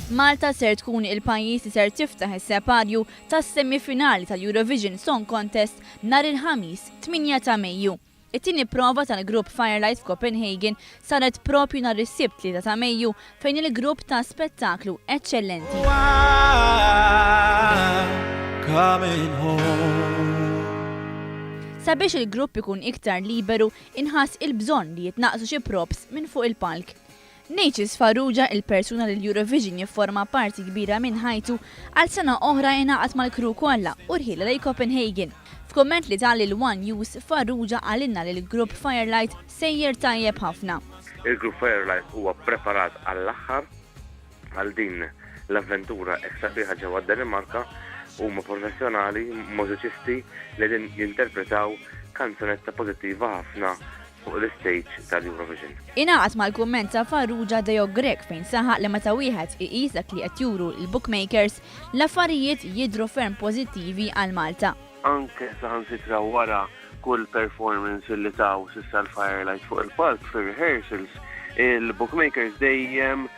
Malta ser tkun il-pajjiż li ser tiftaħ is-separju tas-semi finali tal-Eurovision Song Contest nhar il-ħamis 8 ta' Mejju. It-tieni prova tal-grupp Firelight f'Copenhagen saret propju nhar is-Sibt 3 ta' Mejju fejn il-grupp ta' spettaklu eċċellenti. Sabiex il-grupp ikun iktar liberu, inħass il-bżonn li jitnaqsu xi props minn fuq il-palk. Nejċis Farrugia, il-persuna li l-Eurovision jifforma parti kbira minn ħajtu, għal sena oħra ingħaqad mal-kru kollha u rħila lejn Copenhagen. F'komment li tal il-One News, Farrugia għalinna li l-grupp Firelight sejjer tajjeb ħafna. Il-grupp Firelight huwa preparat għall-aħħar għal din l-avventura sabiħa ġewwa Danimarka, huma professjonali, mużiċisti li din jinterpretaw kanzunetta pożittiva ħafna fuq l-istage tal-Eurovision. Ingħaqad mal-kumment ta' Farrugia Deo Grek fejn saħaq li meta wieħed iqis dak li qed juru l-bookmakers, l-affarijiet jidhru ferm pożittivi għal Malta. Anke saħansitra wara kull performance li taw s'issa l-Firelight fuq il-palk fir-rehearsals, il-bookmakers dejjem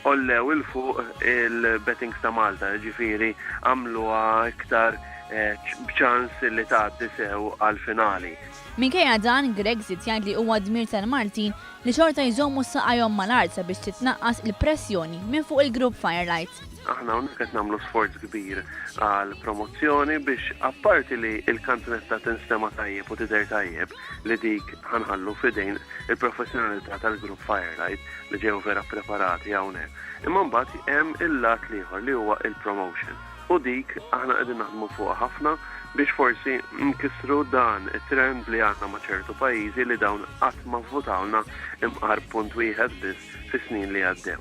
ollew il-fuq il-bettings ta' Malta, ġifieri għamluha iktar b'ċans li tgħaddi sew għall-finali. Minkejja dan, Greg żied jgħid li huwa dmir tal-Maltin li xorta jżommu saqajhom mal-art sabiex titnaqqas il-pressjoni minn fuq il-grupp Firelight. Aħna hawnhekk qed nagħmlu sforz kbir għal promozzjoni biex apparti li l-kanzunetta tinstema' tajjeb u tidher tajjeb li dik ħanħallu f'idejn il-professjonalità tal-grupp Firelight li ġew vera preparati hawnhekk. Imma mbagħad hemm il-lat ieħor li huwa il-promotion. U dik aħna qegħdin naħdmu fuqha ħafna biex forsi nkissru dan it-trend li għandna ma' ċertu pajjiżi li dawn qatt ma vvotawna imqar punt wieħed biss fis-snin li għaddew.